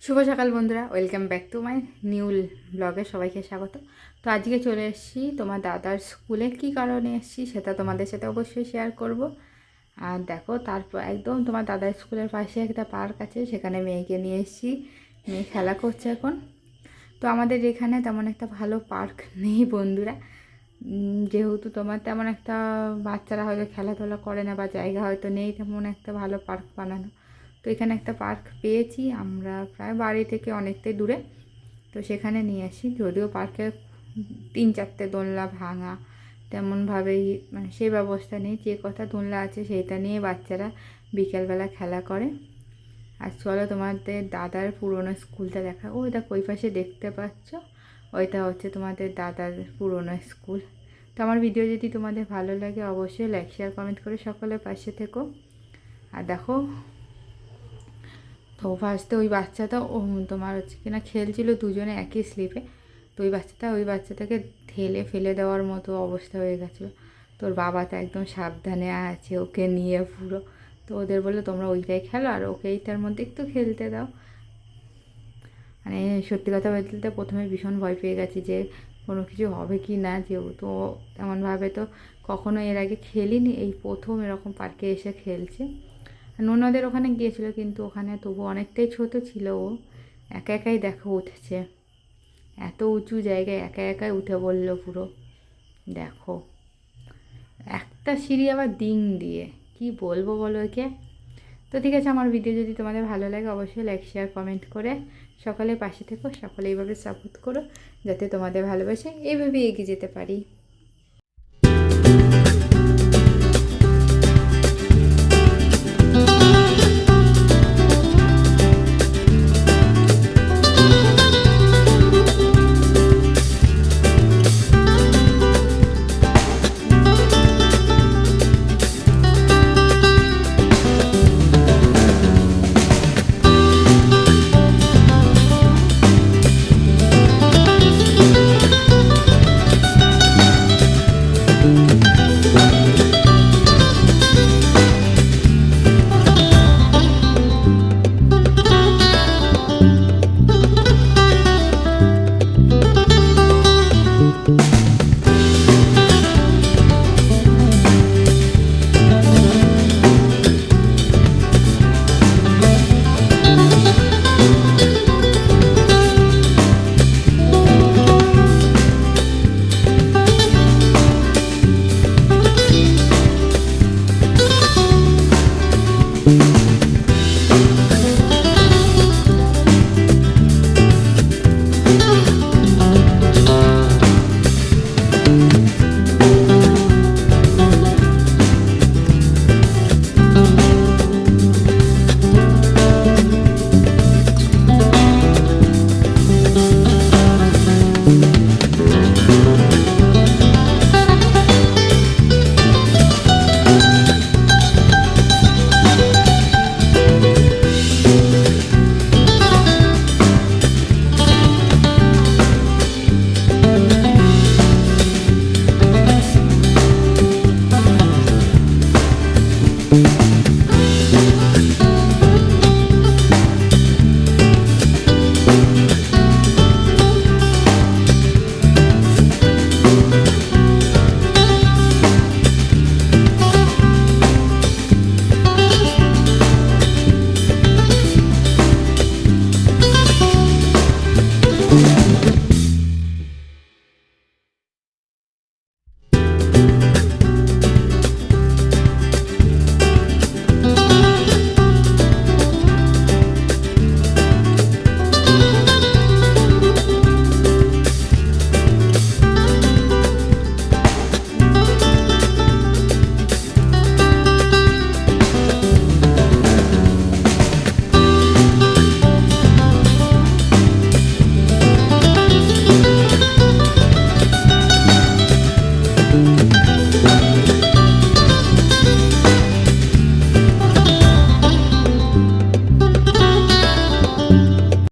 শুভ সকাল বন্ধুরা, welcome back to my new ব্লগে সবাইকে স্বাগত। তো আজকে চলে এসেছি তোমার দাদার স্কুলে। কি কারণে এসেছি সেটা তোমাদের সাথে অবশ্যই শেয়ার করব। আর দেখো, তারপর একদম তোমার দাদার স্কুলের পাশে একটা পার্ক আছে, সেখানে মেয়েকে নিয়ে এসেছি। মেয়ে খেলা করছে এখন। তো আমাদের এখানে তেমন একটা ভালো পার্ক নেই বন্ধুরা, যেহেতু তোমার তেমন একটা বাচ্চারা হয়তো খেলাধুলা করে না বা জায়গা হয়তো নেই তেমন একটা ভালো পার্ক বানানো। তো এখানে একটা পার্ক পেয়েছি আমরা, প্রায় বাড়ি থেকে অনেকটাই দূরে। তো সেখানে নিয়ে আসি, যদিও পার্কে 3-4টে দোলনা ভাঙা, তেমনভাবেই মানে সেই ব্যবস্থা নেই। যে কথা দোলনা আছে সেইটা নিয়ে বাচ্চারা বিকেলবেলা খেলা করে। আর চলো তোমাদের দাদার পুরনো স্কুলটা দেখা। ওই দেখো ওই পাশে দেখতে পাচ্ছ, ওইটা হচ্ছে তোমাদের দাদার পুরনো স্কুল। তো আমার ভিডিও যদি তোমাদের ভালো লাগে অবশ্যই লাইক শেয়ার কমেন্ট করে সকলের পাশে থেকো। আর দেখো, তো ফার্স্টে ওই বাচ্চাটা তোমার হচ্ছে কিনা খেলছিল দুজনে একই স্লিপে। তো ওই বাচ্চাটাকে ঠেলে ফেলে দেওয়ার মতো অবস্থা হয়ে গেছিলো। তোর বাবা তো একদম সাবধানে আছে ওকে নিয়ে পুরো। তো ওদের বললো তোমরা ওইটাই খেলো আর ওকে এইটার মধ্যে একটু খেলতে দাও। মানে সত্যি কথা বলতে প্রথমে ভীষণ ভয় পেয়ে গেছি যে কোনো কিছু হবে কি না, যেহেতু এমনভাবে তো কখনো এর আগে খেলিনি, এই প্রথম এরকম পার্কে এসে খেলছে। ননদের ওখানে গিয়েছিল, কিন্তু ওখানে তবু অনেকটাই ছোট ছিল ও। একা একাই দেখো উঠেছে, এত উঁচু জায়গায় একা একাই উঠে বলল পুরো। দেখো, একটা সিঁড়ি আবার দিন দিয়ে, কি বলবো বলো একে। তো ঠিক আছে, আমার ভিডিও যদি তোমাদের ভালো লাগে অবশ্যই লাইক শেয়ার কমেন্ট করে সকলের পাশে থেকো, সকলে এইভাবে সাপোর্ট করো যাতে তোমাদের ভালোবাসে এইভাবে এগিয়ে যেতে পারি।